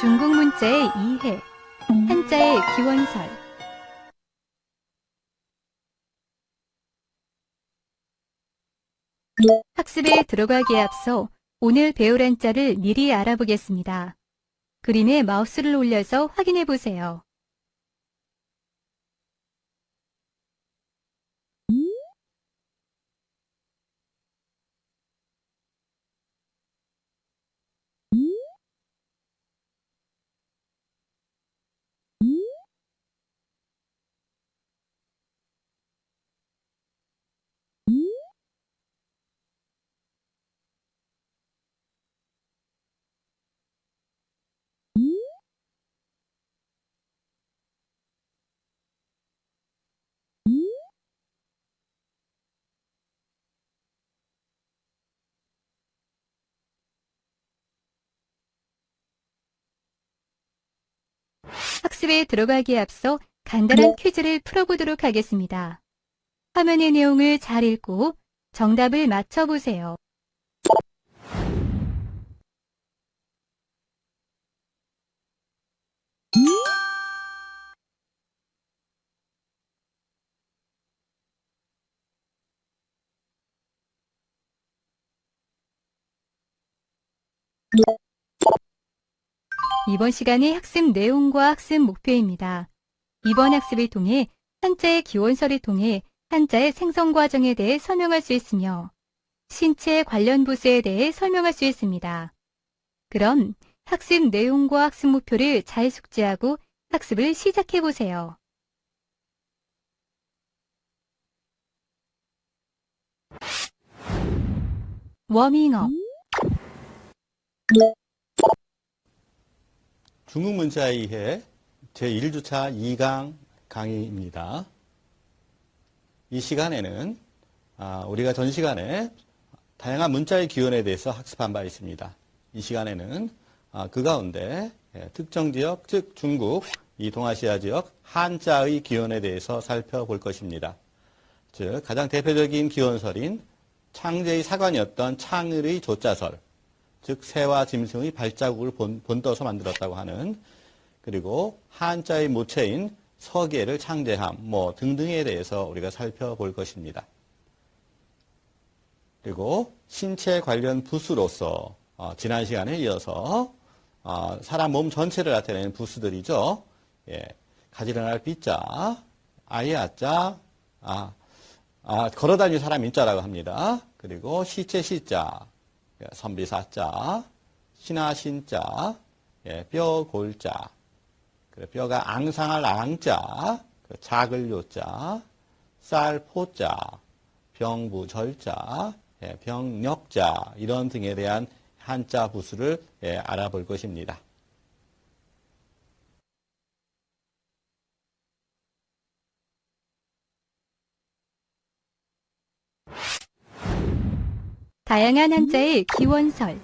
중국 문자의 이해, 한자의 기원설. 학습에 들어가기에 앞서 오늘 배울 한자를 미리 알아보겠습니다. 그림에 마우스를 올려서 확인해 보세요. 학습에 들어가기에 앞서 간단한 퀴즈를 풀어보도록 하겠습니다. 화면의 내용을 잘 읽고 정답을 맞춰보세요. 이번 시간의 학습 내용과 학습 목표입니다. 이번 학습을 통해 한자의 기원설을 통해 한자의 생성 과정에 대해 설명할 수 있으며 신체 관련 부수에 대해 설명할 수 있습니다. 그럼 학습 내용과 학습 목표를 잘 숙지하고 학습을 시작해 보세요. 워밍업. 중국 문자에 의해 제1주차 2강 강의입니다. 이 시간에는 우리가 전 시간에 다양한 문자의 기원에 대해서 학습한 바 있습니다. 이 시간에는 그 가운데 특정 지역, 즉 중국, 이 동아시아 지역 한자의 기원에 대해서 살펴볼 것입니다. 즉 가장 대표적인 기원설인 창제의 사관이었던 창을의 조자설, 즉 새와 짐승의 발자국을 본떠서 만들었다고 하는, 그리고 한자의 모체인 서계를 창제함 등등에 대해서 우리가 살펴볼 것입니다. 그리고 신체 관련 부수로서 지난 시간에 이어서 사람 몸 전체를 나타내는 부수들이죠. 가지런할 비자, 아이 아자, 걸어다니는 사람 인자라고 합니다. 그리고 시체 시자, 선비사자, 신하신자, 뼈 골자, 뼈가 앙상할 앙자, 작을 요자, 쌀 포자, 병부절자, 병력자, 이런 등에 대한 한자 부수를 알아볼 것입니다. 다양한 한자의 기원설.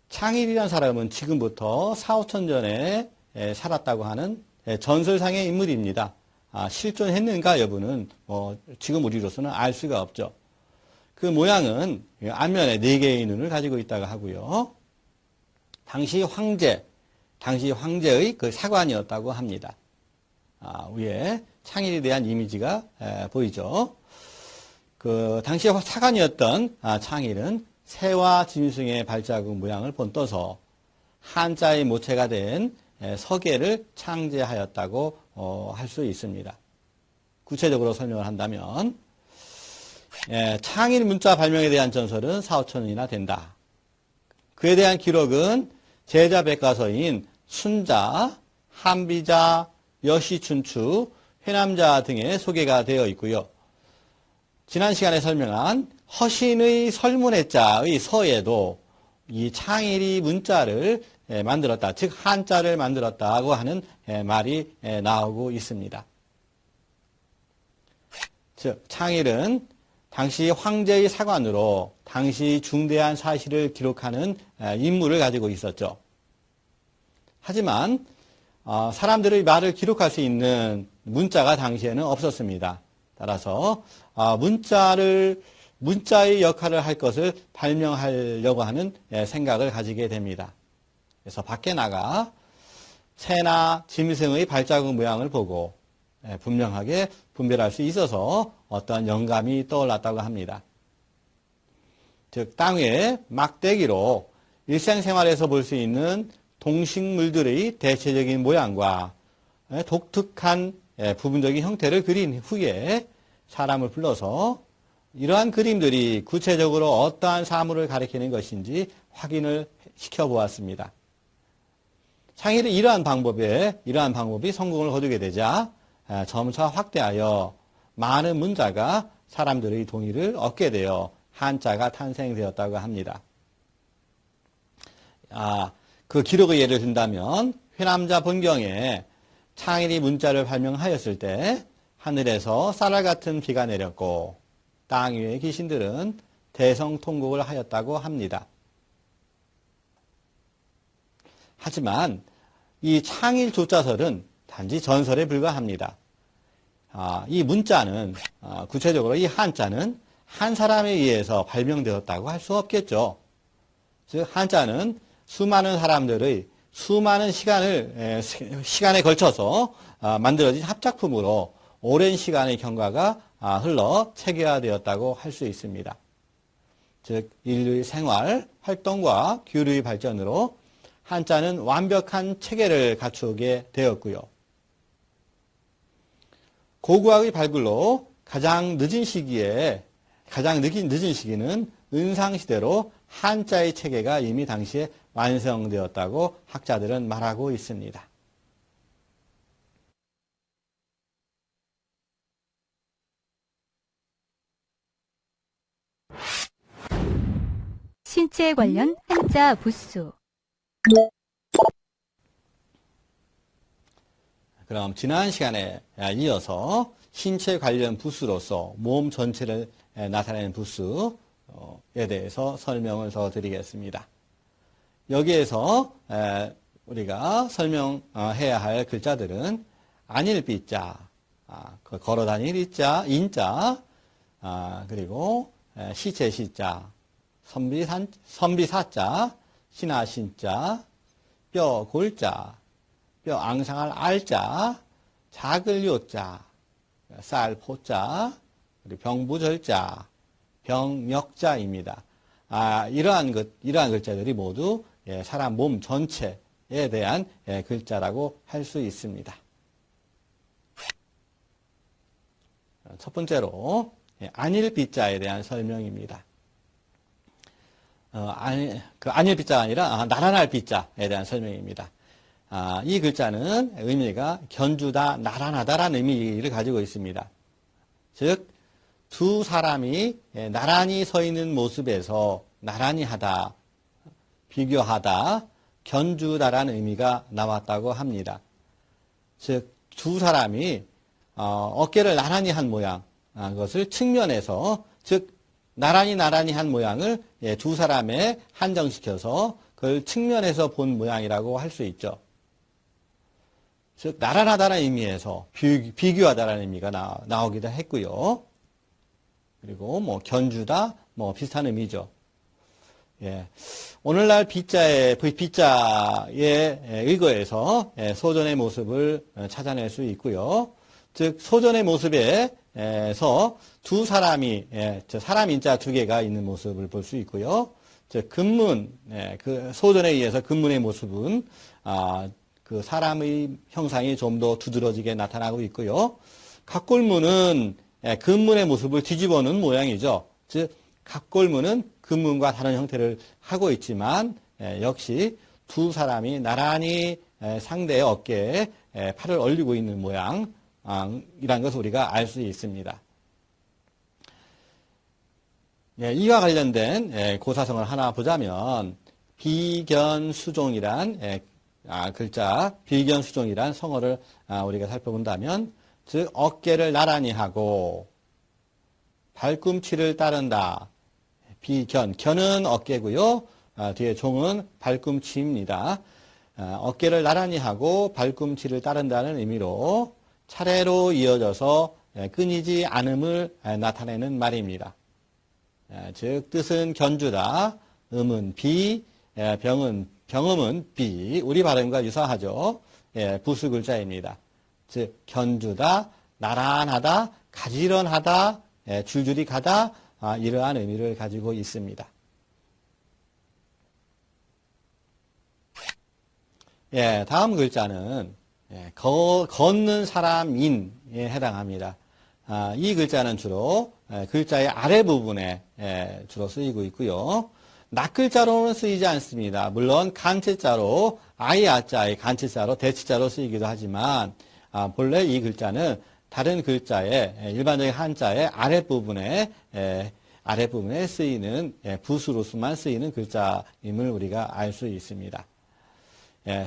창일이라는 사람은 지금부터 4, 5천 전에 살았다고 하는 전설상의 인물입니다. 실존했는가 여부는 지금 우리로서는 알 수가 없죠. 그 모양은 앞면에 4개의 눈을 가지고 있다고 하고요. 당시 황제의 그 사관이었다고 합니다. 위에 창일에 대한 이미지가 보이죠. 그 당시 사관이었던 창일은 새와 짐승의 발자국 모양을 본떠서 한자의 모체가 된 서계를 창제하였다고 할 수 있습니다. 구체적으로 설명을 한다면 창일 문자 발명에 대한 전설은 4, 5천년이나 된다. 그에 대한 기록은 제자 백과서인 순자, 한비자, 여시춘추, 회남자 등에 소개가 되어 있고요. 지난 시간에 설명한 허신의 설문해자의 서에도 이 창일이 문자를 만들었다, 즉 한자를 만들었다고 하는 말이 나오고 있습니다. 즉 창일은 당시 황제의 사관으로 당시 중대한 사실을 기록하는 임무를 가지고 있었죠. 하지만 사람들의 말을 기록할 수 있는 문자가 당시에는 없었습니다. 따라서 문자를 문자의 역할을 할 것을 발명하려고 하는 생각을 가지게 됩니다. 그래서 밖에 나가 새나 짐승의 발자국 모양을 보고 분명하게 분별할 수 있어서 어떤 영감이 떠올랐다고 합니다. 즉, 땅 위에 막대기로 일생생활에서 볼 수 있는 동식물들의 대체적인 모양과 독특한 부분적인 형태를 그린 후에 사람을 불러서 이러한 그림들이 구체적으로 어떠한 사물을 가리키는 것인지 확인을 시켜보았습니다. 창의는 이러한 방법이 성공을 거두게 되자 점차 확대하여 많은 문자가 사람들의 동의를 얻게 되어 한자가 탄생되었다고 합니다. 그 기록의 예를 든다면 회남자 본경에 창일이 문자를 발명하였을 때 하늘에서 쌀알 같은 비가 내렸고 땅 위의 귀신들은 대성통곡을 하였다고 합니다. 하지만 이 창일 조자설은 단지 전설에 불과합니다. 이 문자는 구체적으로 이 한자는 한 사람에 의해서 발명되었다고 할 수 없겠죠. 즉 한자는 수많은 사람들의 수많은 시간에 걸쳐서 만들어진 합작품으로 오랜 시간의 경과가 흘러 체계화되었다고 할 수 있습니다. 즉 인류의 생활, 활동과 교류의 발전으로 한자는 완벽한 체계를 갖추게 되었고요. 고고학의 발굴로 가장 늦은 시기는 은상시대로 한자의 체계가 이미 당시에 완성되었다고 학자들은 말하고 있습니다. 신체에 관련 한자 부수. 그럼 지난 시간에 이어서 신체 관련 부수로서 몸 전체를 나타내는 부수에 대해서 설명을 더 드리겠습니다. 여기에서 우리가 설명해야 할 글자들은 안일비자, 걸어다닐 이자, 인자, 그리고 시체시자, 선비사자, 신하신자, 뼈골자, 뼈 앙상할 알자, 작을 요자, 쌀포자, 그리고 병부절자, 병역자입니다. 이러한 글자들이 모두 사람 몸 전체에 대한 글자라고 할 수 있습니다. 첫 번째로 안일비자에 대한 설명입니다. 안일비자가 아니라 나란할 비자에 대한 설명입니다. 이 글자는 의미가 견주다, 나란하다라는 의미를 가지고 있습니다. 즉, 두 사람이 나란히 서 있는 모습에서 나란히 하다, 비교하다, 견주다라는 의미가 나왔다고 합니다. 즉, 두 사람이 어깨를 나란히 한 모양, 그것을 측면에서, 즉, 나란히 한 모양을 두 사람에 한정시켜서 그걸 측면에서 본 모양이라고 할 수 있죠. 즉, 나란하다는 의미에서 비교하다라는 의미가 나오기도 했고요. 그리고 견주다, 비슷한 의미죠. 오늘날 비자에 의거해서 소전의 모습을 찾아낼 수 있고요. 즉, 소전의 모습에서 두 사람이, 사람 인자 두 개가 있는 모습을 볼 수 있고요. 즉, 근문, 그 소전에 의해서 근문의 모습은, 그 사람의 형상이 좀 더 두드러지게 나타나고 있고요. 각골문은 근문의 모습을 뒤집어 놓은 모양이죠. 즉, 각골문은 근문과 다른 형태를 하고 있지만, 역시 두 사람이 나란히 상대의 어깨에 팔을 올리고 있는 모양이란 것을 우리가 알 수 있습니다. 이와 관련된 고사성을 하나 보자면, 비견수종이란 글자, 비견수종이란 성어를 우리가 살펴본다면, 즉 어깨를 나란히 하고 발꿈치를 따른다. 견은 어깨고요. 뒤에 종은 발꿈치입니다. 어깨를 나란히 하고 발꿈치를 따른다는 의미로 차례로 이어져서 끊이지 않음을 나타내는 말입니다. 즉 뜻은 견주다, 음은 비, 병음은 비, 우리 발음과 유사하죠. 부수 글자입니다. 즉 견주다, 나란하다, 가지런하다, 줄줄이 가다, 이러한 의미를 가지고 있습니다. 다음 글자는 걷는 사람인에 해당합니다. 이 글자는 주로 글자의 아래 부분에 주로 쓰이고 있고요. 낫글자로는 쓰이지 않습니다. 물론 간체자로 아이아자의 간체자로 대치자로 쓰이기도 하지만 본래 이 글자는 다른 글자의 일반적인 한자의 아랫부분에 쓰이는 부수로서만 쓰이는 글자임을 우리가 알 수 있습니다.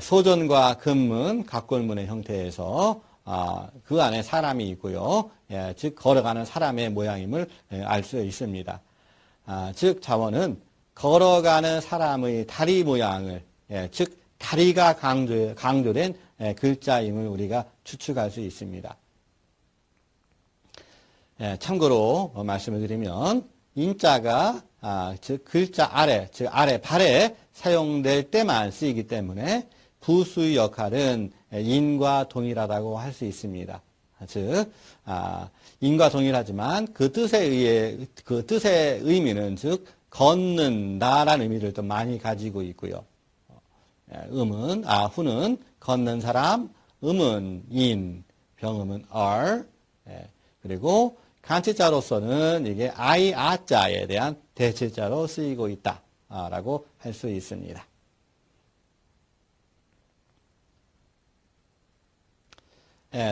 소전과 금문, 각골문의 형태에서 그 안에 사람이 있고요. 즉 걸어가는 사람의 모양임을 알 수 있습니다. 즉 자원은 걸어가는 사람의 다리 모양을 즉 다리가 강조된 글자임을 우리가 추측할 수 있습니다. 참고로 말씀을 드리면 인자가 즉 글자 아래, 즉 아래 발에 사용될 때만 쓰이기 때문에 부수의 역할은 인과 동일하다고 할 수 있습니다. 즉 인과 동일하지만 그 뜻의 의미는 즉 걷는다라는 의미를 또 많이 가지고 있고요. 후는 걷는 사람, 음은 인, 병음은 얼, 그리고 간체자로서는 이게 아이, 아자에 대한 대체자로 쓰이고 있다라고 할 수 있습니다.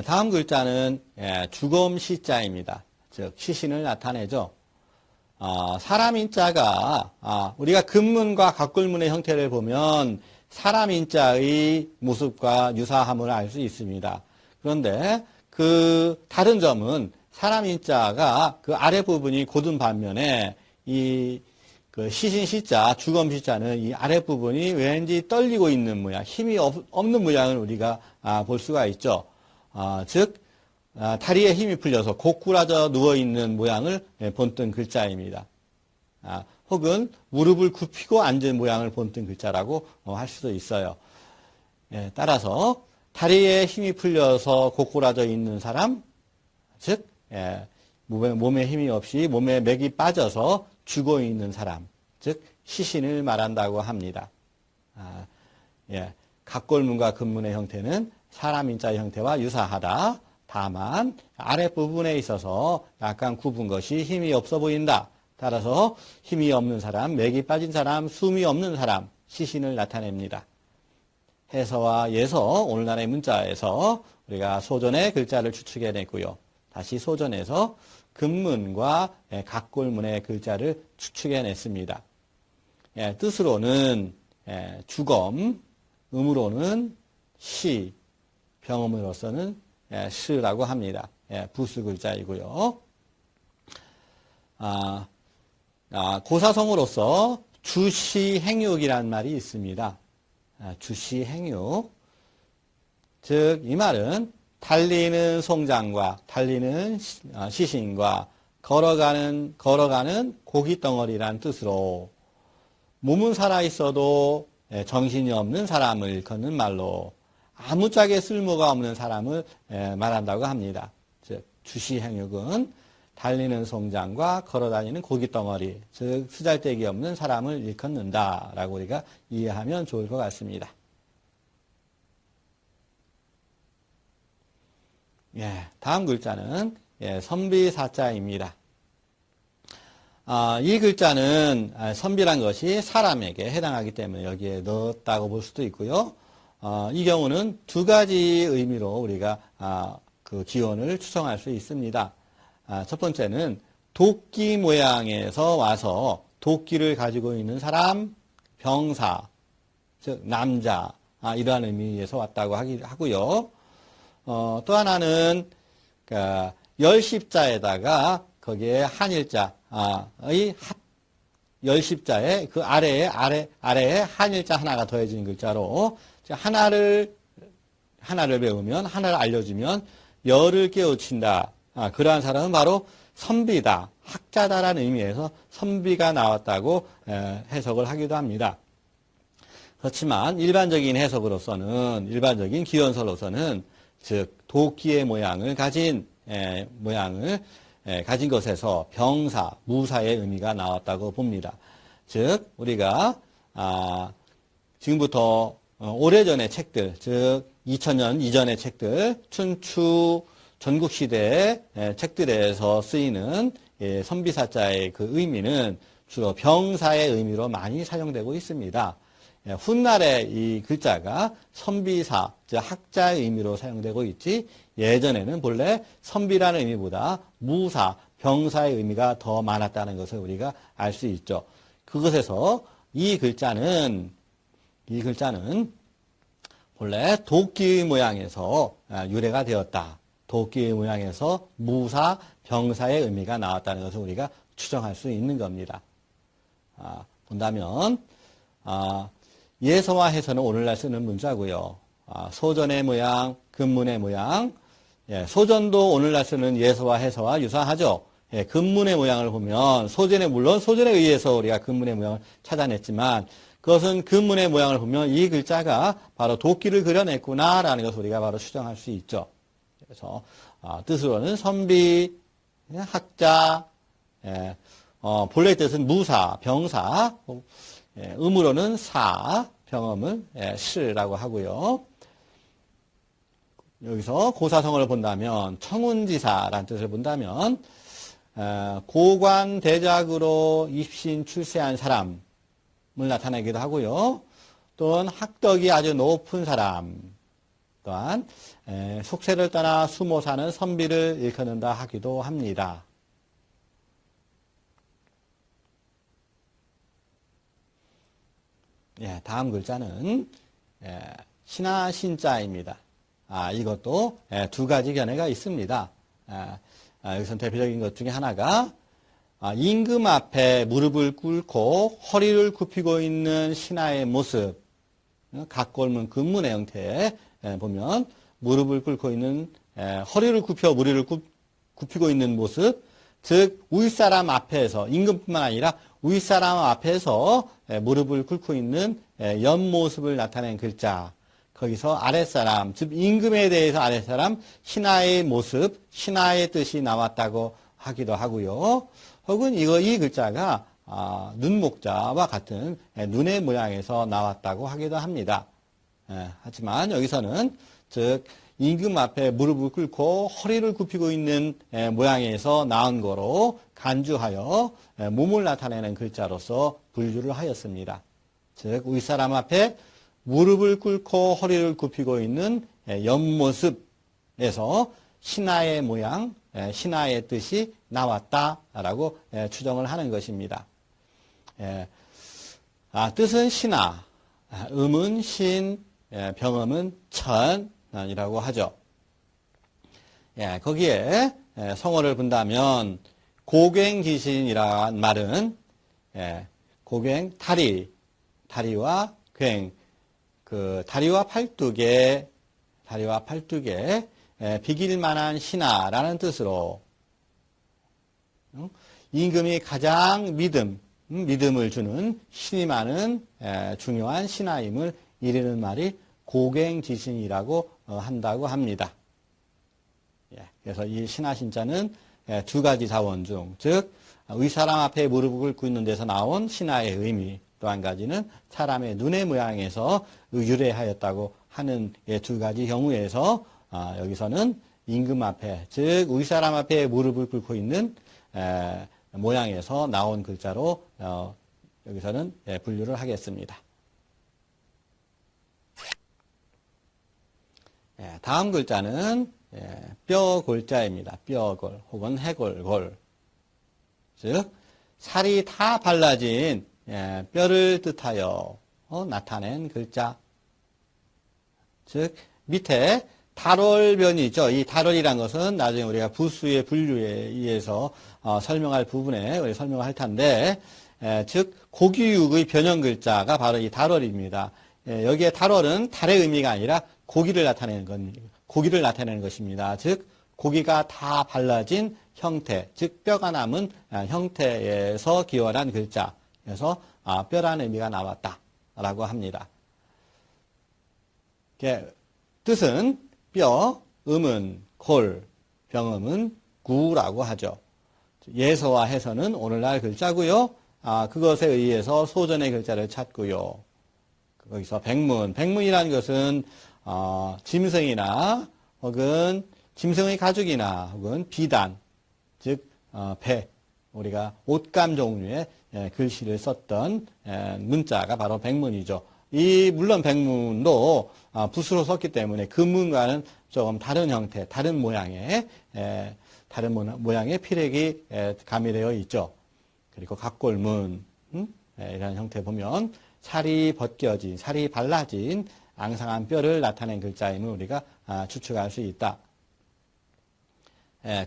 다음 글자는 주검 시자입니다. 즉 시신을 나타내죠. 사람 인자가 우리가 금문과 각골문의 형태를 보면 사람 인자의 모습과 유사함을 알 수 있습니다. 그런데 그 다른 점은 사람 인자가 그 아래 부분이 곧은 반면에 그 시신 시자, 주검 시자는 이 아래 부분이 왠지 떨리고 있는 모양, 힘이 없는 모양을 우리가 볼 수가 있죠. 즉 다리에 힘이 풀려서 고꾸라져 누워 있는 모양을 본뜬 글자입니다. 혹은 무릎을 굽히고 앉은 모양을 본뜬 글자라고 할 수도 있어요. 따라서 다리에 힘이 풀려서 고꾸라져 있는 사람, 즉 몸에 힘이 없이 몸에 맥이 빠져서 죽어 있는 사람, 즉 시신을 말한다고 합니다. 각골문과 금문의 형태는 사람 인자의 형태와 유사하다. 다만 아랫부분에 있어서 약간 굽은 것이 힘이 없어 보인다. 따라서 힘이 없는 사람, 맥이 빠진 사람, 숨이 없는 사람, 시신을 나타냅니다. 해서와 예서, 오늘날의 문자에서 우리가 소전의 글자를 추측해냈고요. 다시 소전에서 금문과 각골문의 글자를 추측해냈습니다. 뜻으로는 주검, 음으로는 시, 병음으로서는 시라고 합니다. 부수 글자이고요. 고사성어로서 주시행육이라는 말이 있습니다. 주시행육. 즉, 이 말은 달리는 송장과 달리는 시신과 걸어가는 고깃덩어리란 뜻으로 몸은 살아있어도 정신이 없는 사람을 일컫는 말로 아무짝에 쓸모가 없는 사람을 말한다고 합니다. 즉 주시행육은 달리는 송장과 걸어다니는 고깃덩어리, 즉 쓰잘데기 없는 사람을 일컫는다라고 우리가 이해하면 좋을 것 같습니다. 다음 글자는 선비사자입니다. 이 글자는 선비란 것이 사람에게 해당하기 때문에 여기에 넣었다고 볼 수도 있고요. 이 경우는 두 가지 의미로 우리가 그 기원을 추정할 수 있습니다. 첫 번째는 도끼 모양에서 와서 도끼를 가지고 있는 사람, 병사, 즉 남자, 이러한 의미에서 왔다고 하고요. 또 하나는 열십자에다가 거기에 한일자의 열십자에 그 아래에 한일자 하나가 더해진 글자로 하나를 배우면 하나를 알려주면 열을 깨우친다. 그러한 사람은 바로 선비다, 학자다라는 의미에서 선비가 나왔다고 해석을 하기도 합니다. 그렇지만 일반적인 해석으로서는, 일반적인 기원서로서는 즉 도끼의 모양을 가진 것에서 병사, 무사의 의미가 나왔다고 봅니다. 즉 우리가 지금부터 오래전의 책들, 즉 2000년 이전의 책들, 춘추 전국시대의 책들에서 쓰이는 선비사자의 그 의미는 주로 병사의 의미로 많이 사용되고 있습니다. 훗날에 이 글자가 선비사, 즉 학자의 의미로 사용되고 있지, 예전에는 본래 선비라는 의미보다 무사, 병사의 의미가 더 많았다는 것을 우리가 알 수 있죠. 그것에서 이 글자는 본래 도끼의 모양에서 유래가 되었다. 도끼의 모양에서 무사, 병사의 의미가 나왔다는 것을 우리가 추정할 수 있는 겁니다. 본다면 예서와 해서는 오늘날 쓰는 문자고요. 소전의 모양, 근문의 모양. 소전도 오늘날 쓰는 예서와 해서와 유사하죠. 근문의 모양을 보면 물론 소전에 의해서 우리가 근문의 모양을 찾아냈지만 그것은 근문의 모양을 보면 이 글자가 바로 도끼를 그려냈구나라는 것을 우리가 바로 추정할 수 있죠. 그래서 뜻으로는 선비, 학자, 본래 뜻은 무사, 병사, 음으로는 사, 병음은 시라고 하고요. 여기서 고사성어를 본다면 청운지사라는 뜻을 본다면 고관대작으로 입신 출세한 사람을 나타내기도 하고요. 또는 학덕이 아주 높은 사람, 또한 속세를 떠나 수모 사는 선비를 일컫는다 하기도 합니다. 다음 글자는 신하 신자입니다. 이것도 두 가지 견해가 있습니다. 여기서 대표적인 것 중에 하나가 임금 앞에 무릎을 꿇고 허리를 굽히고 있는 신하의 모습, 각골문 근문의 형태에 보면 무릎을 꿇고 있는, 허리를 굽혀 무리를 굽히고 있는 모습, 즉 윗사람 앞에서, 임금뿐만 아니라 윗사람 앞에서 무릎을 꿇고 있는 옆모습을 나타낸 글자. 거기서 아랫사람, 즉 임금에 대해서 아랫사람, 신하의 모습, 신하의 뜻이 나왔다고 하기도 하고요. 혹은 이 글자가 눈목자와 같은 눈의 모양에서 나왔다고 하기도 합니다. 하지만 여기서는 즉 임금 앞에 무릎을 꿇고 허리를 굽히고 있는 모양에서 나온 거로 간주하여 몸을 나타내는 글자로서 분류를 하였습니다. 즉 윗사람 앞에 무릎을 꿇고 허리를 굽히고 있는 옆모습에서 신하의 모양, 신하의 뜻이 나왔다라고 추정을 하는 것입니다. 뜻은 신하, 음은 신, 병음은 천이라고 하죠. 거기에 성어를 본다면 고갱귀신이라는 말은 고갱, 다리와 괭, 다리와 팔뚝에 비길만한 신하라는 뜻으로 임금이 가장 믿음을 주는 신이 많은 중요한 신하임을 이르는 말이 고갱지신이라고 한다고 합니다. 그래서 이 신하신자는 두 가지 자원 중, 즉 윗사람 앞에 무릎을 꿇고 있는 데서 나온 신하의 의미, 또 한 가지는 사람의 눈의 모양에서 유래하였다고 하는 두 가지 경우에서 여기서는 임금 앞에, 즉 윗사람 앞에 무릎을 꿇고 있는 모양에서 나온 글자로 여기서는 분류를 하겠습니다. 다음 글자는 뼈골자입니다. 뼈골 혹은 해골골, 즉 살이 다 발라진 뼈를 뜻하여 나타낸 글자. 즉 밑에 달월변이 있죠. 이 달월이란 것은 나중에 우리가 부수의 분류에 의해서 설명할 부분에 우리 설명을 할 텐데, 즉 고기육의 변형 글자가 바로 이 달월입니다. 여기에 달월은 달의 의미가 아니라 고기를 나타내는 것입니다. 즉 고기가 다 발라진 형태, 즉 뼈가 남은 형태에서 기원한 글자. 그래서 뼈라는 의미가 나왔다라고 합니다. 뜻은 뼈, 음은 골, 병음은 구라고 하죠. 예서와 해서는 오늘날 글자고요. 그것에 의해서 소전의 글자를 찾고요. 거기서 백문이라는 것은 짐승이나 혹은 짐승의 가죽이나 혹은 비단, 즉 배, 우리가 옷감 종류의 글씨를 썼던 문자가 바로 백문이죠. 물론 백문도 붓으로 썼기 때문에 그 문과는 조금 다른 형태, 다른 모양의 필획이 가미되어 있죠. 그리고 각골문, 이런 형태 보면 살이 벗겨진, 살이 발라진 앙상한 뼈를 나타낸 글자임을 우리가 추측할 수 있다.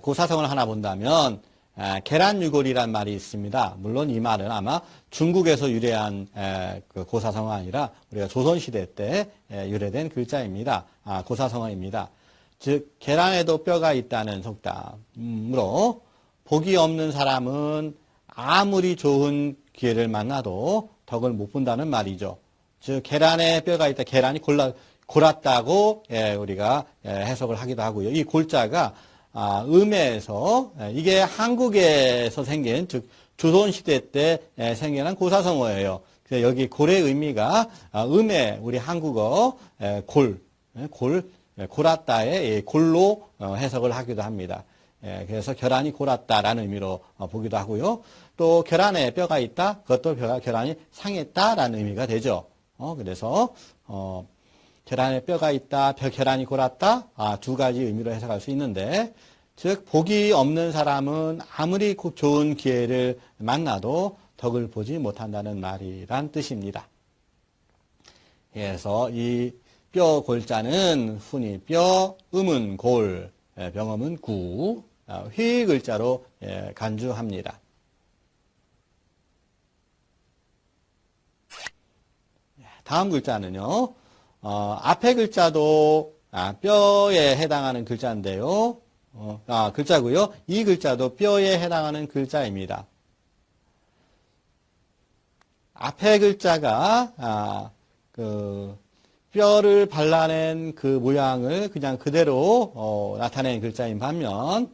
고사성을 하나 본다면 계란유골이란 말이 있습니다. 물론 이 말은 아마 중국에서 유래한 그 고사성어가 아니라 우리가 조선시대 때 유래된 글자입니다. 고사성어입니다. 즉 계란에도 뼈가 있다는 속담으로 복이 없는 사람은 아무리 좋은 기회를 만나도 덕을 못 본다는 말이죠. 즉 계란에 뼈가 있다, 계란이 골았다고 우리가 해석을 하기도 하고요. 이 골자가 음에서 이게 한국에서 생긴, 즉 조선시대 때 생겨난 고사성어예요. 그래서 여기 골의 의미가 음에 우리 한국어 골았다의 골로 해석을 하기도 합니다. 그래서 계란이 골았다라는 의미로 보기도 하고요. 또 계란에 뼈가 있다, 그것도 계란이 상했다라는 의미가 되죠. 그래서 계란에 뼈가 있다, 계란이 골았다, 두 가지 의미로 해석할 수 있는데, 즉 복이 없는 사람은 아무리 좋은 기회를 만나도 덕을 보지 못한다는 말이란 뜻입니다. 그래서 이 뼈 골자는 훈이 뼈, 음은 골, 병음은 구, 휘 글자로 간주합니다. 다음 글자는요, 앞에 글자도 뼈에 해당하는 글자인데요. 글자고요. 이 글자도 뼈에 해당하는 글자입니다. 앞에 글자가 뼈를 발라낸 그 모양을 그냥 그대로 나타낸 글자인 반면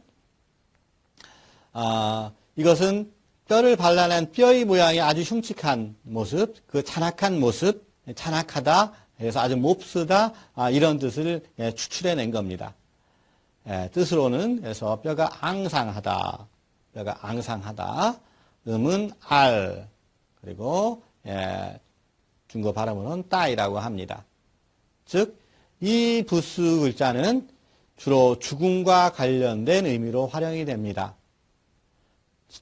이것은 뼈를 발라낸 뼈의 모양이 아주 흉측한 모습, 그 잔악한 모습, 잔악하다, 그래서 아주 몹쓰다, 이런 뜻을 추출해낸 겁니다. 뜻으로는 그래서 뼈가 앙상하다, 음은 알, 그리고 중국 발음으로는 따이라고 합니다. 즉, 이 부수 글자는 주로 죽음과 관련된 의미로 활용이 됩니다.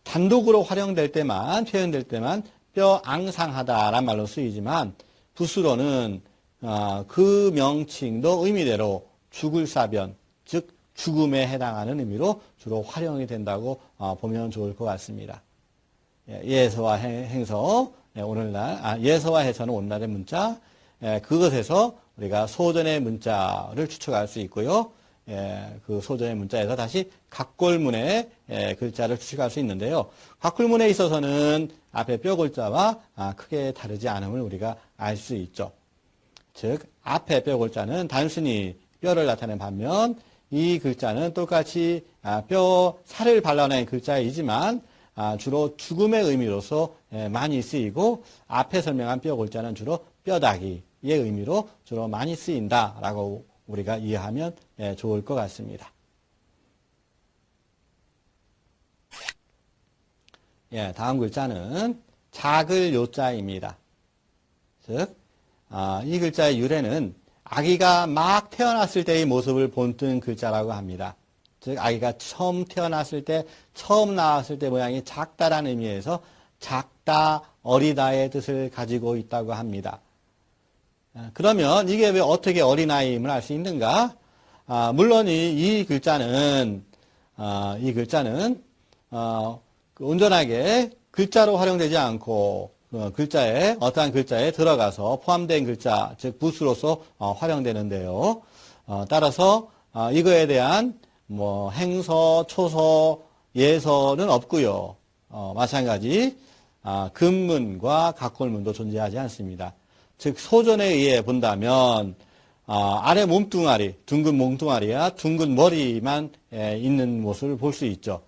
단독으로 활용될 때만, 표현될 때만 뼈 앙상하다란 말로 쓰이지만 부수로는 그 명칭도 의미대로 죽을 사변, 즉 죽음에 해당하는 의미로 주로 활용이 된다고 보면 좋을 것 같습니다. 예서와 행서, 예서와 해서는 오늘날의 문자, 그것에서 우리가 소전의 문자를 추측할 수 있고요. 그 소전의 문자에서 다시 각골문의 글자를 추측할 수 있는데요. 각골문에 있어서는 앞에 뼈 골자와 크게 다르지 않음을 우리가 알 수 있죠. 즉 앞에 뼈 골자는 단순히 뼈를 나타낸 반면 이 글자는 똑같이 살을 발라낸 글자이지만 주로 죽음의 의미로서 많이 쓰이고 앞에 설명한 뼈 골자는 주로 뼈다귀의 의미로 주로 많이 쓰인다라고 우리가 이해하면 좋을 것 같습니다. 다음 글자는 작을 요자입니다. 즉, 이 글자의 유래는 아기가 막 태어났을 때의 모습을 본뜬 글자라고 합니다. 즉, 아기가 처음 태어났을 때, 처음 나왔을 때 모양이 작다라는 의미에서 작다, 어리다의 뜻을 가지고 있다고 합니다. 그러면 이게 왜 어떻게 어린아이임을 알 수 있는가? 물론 이 글자는 온전하게 글자로 활용되지 않고 어떠한 글자에 들어가서 포함된 글자, 즉 붓으로서 활용되는데요. 따라서 이거에 대한 뭐 행서, 초서, 예서는 없고요. 마찬가지 근문과 각골문도 존재하지 않습니다. 즉 소전에 의해 본다면 아래 몸뚱아리, 둥근 몸뚱아리와 둥근 머리만 있는 모습을 볼 수 있죠.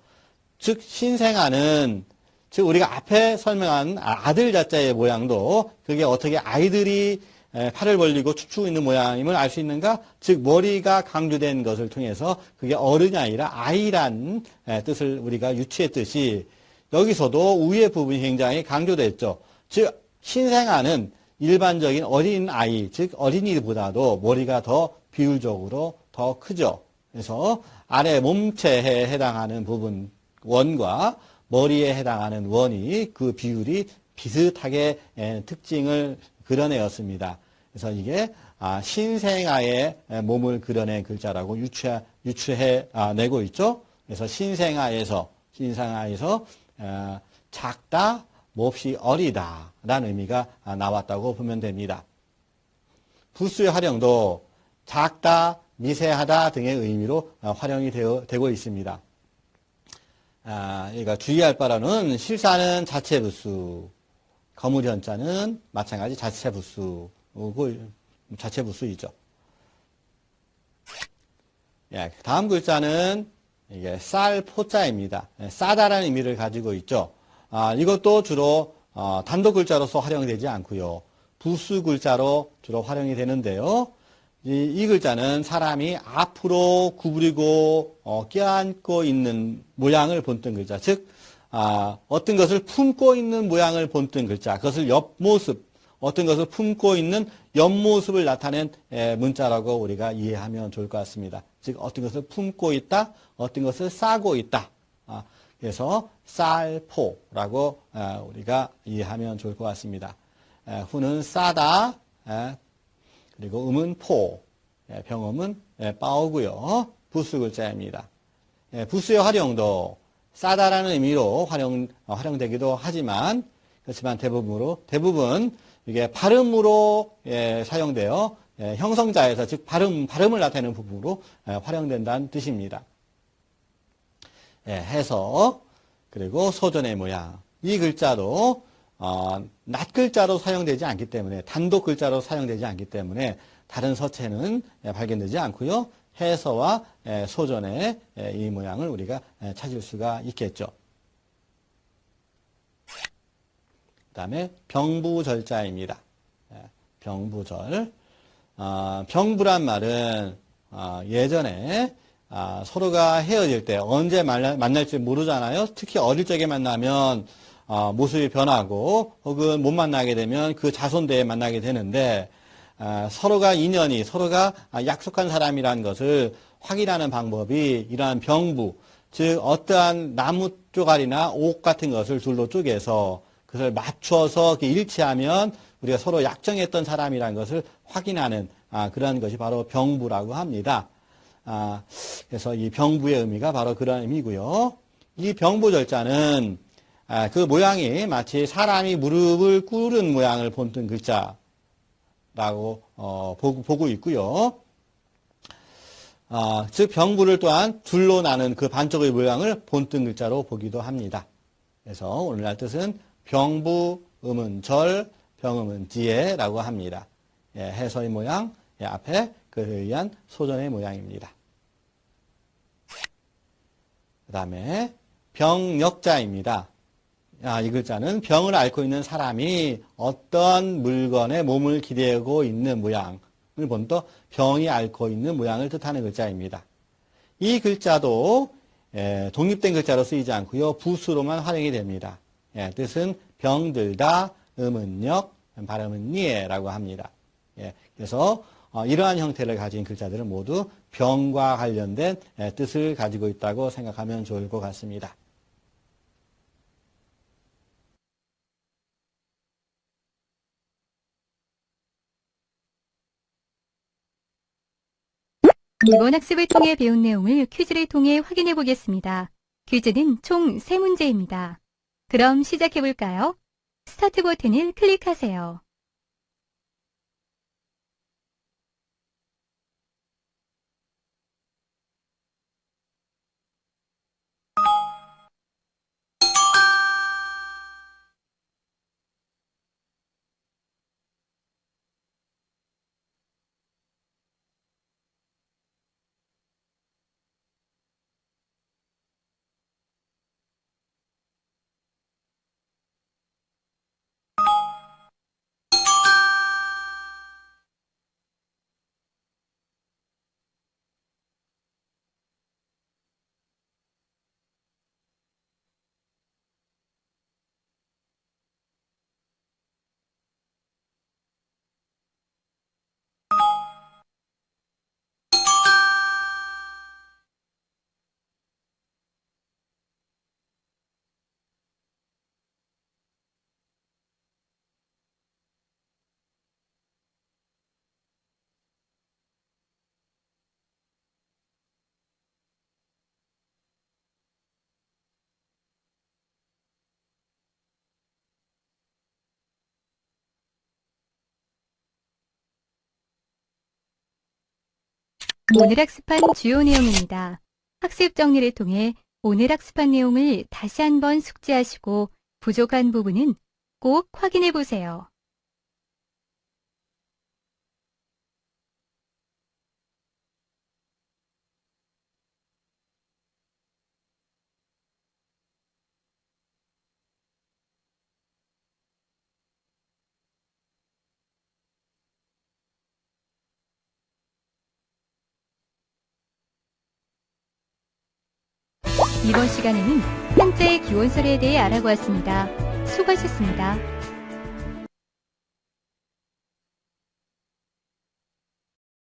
즉 신생아는 즉 우리가 앞에 설명한 아들 자자의 모양도 그게 어떻게 아이들이 팔을 벌리고 춤추고 있는 모양임을 알 수 있는가? 즉 머리가 강조된 것을 통해서 그게 어른이 아니라 아이란 뜻을 우리가 유추했듯이 여기서도 위의 부분이 굉장히 강조됐죠. 즉 신생아는 일반적인 어린 아이, 즉 어린이보다도 머리가 더 비율적으로 더 크죠. 그래서 아래 몸체에 해당하는 부분 원과 머리에 해당하는 원이 그 비율이 비슷하게 특징을 그려내었습니다. 그래서 이게 신생아의 몸을 그려낸 글자라고 유추해 내고 있죠. 그래서 신생아에서 작다, 몹시 어리다 라는 의미가 나왔다고 보면 됩니다. 부수의 활용도 작다, 미세하다 등의 의미로 활용이 되고 있습니다. 그러니까 주의할 바로는 실사는 자체 부수, 거물현자는 마찬가지 자체 부수이죠. 예, 다음 글자는 이게 쌀포자입니다. 싸다라는 의미를 가지고 있죠. 이것도 주로 단독 글자로서 활용되지 않고요. 부수 글자로 주로 활용이 되는데요. 이 글자는 사람이 앞으로 구부리고 껴안고 있는 모양을 본뜬 글자. 즉 어떤 것을 품고 있는 모양을 본뜬 글자. 그것을 옆모습, 어떤 것을 품고 있는 옆모습을 나타낸 문자라고 우리가 이해하면 좋을 것 같습니다. 즉 어떤 것을 품고 있다, 어떤 것을 싸고 있다. 그래서 쌀포라고 우리가 이해하면 좋을 것 같습니다. 후는 싸다, 그리고 음은 포, 병음은 빠오고요. 부수 글자입니다. 부수의 활용도 싸다라는 의미로 활용되기도 하지만 그렇지만 대부분 이게 발음으로 사용되어 형성자에서 즉 발음을 나타내는 부분으로 활용된다는 뜻입니다. 해서 그리고 소전의 모양 이 글자도 낱글자로 사용되지 않기 때문에 단독 글자로 사용되지 않기 때문에 다른 서체는 발견되지 않고요. 해서와 소전의 이 모양을 우리가 찾을 수가 있겠죠. 그 다음에 병부절자입니다. 병부절. 병부란 말은 예전에 서로가 헤어질 때 언제 만날지 모르잖아요. 특히 어릴 적에 만나면 모습이 변하고 혹은 못 만나게 되면 그 자손대에 만나게 되는데 서로가 인연이 서로가 약속한 사람이라는 것을 확인하는 방법이 이러한 병부 즉 어떠한 나무 쪼가리나 옥 같은 것을 둘로 쪼개서 그것을 맞춰서 일치하면 우리가 서로 약정했던 사람이라는 것을 확인하는 그런 것이 바로 병부라고 합니다. 그래서 이 병부의 의미가 바로 그런 의미고요. 이 병부절자는 그 모양이 마치 사람이 무릎을 꿇은 모양을 본뜬 글자라고 보고 있고요. 즉 병부를 또한 둘로 나눈 그 반쪽의 모양을 본뜬 글자로 보기도 합니다. 그래서 오늘날 뜻은 병부, 음은 절, 병음은 지혜라고 합니다. 해서의 모양, 앞에 그에 의한 소전의 모양입니다. 그 다음에 병역자입니다. 이 글자는 병을 앓고 있는 사람이 어떤 물건에 몸을 기대고 있는 모양을 본떠 병이 앓고 있는 모양을 뜻하는 글자입니다. 이 글자도 독립된 글자로 쓰이지 않고요. 부수로만 활용이 됩니다. 뜻은 병들다, 음은 역, 발음은 니에라고 합니다. 그래서 이러한 형태를 가진 글자들은 모두 병과 관련된 뜻을 가지고 있다고 생각하면 좋을 것 같습니다. 이번 학습을 통해 배운 내용을 퀴즈를 통해 확인해 보겠습니다. 퀴즈는 총 3문제입니다. 그럼 시작해 볼까요? 스타트 버튼을 클릭하세요. 오늘 학습한 주요 내용입니다. 학습 정리를 통해 오늘 학습한 내용을 다시 한번 숙지하시고 부족한 부분은 꼭 확인해 보세요. 이번 시간에는 한자의 기원설에 대해 알아보았습니다. 수고하셨습니다.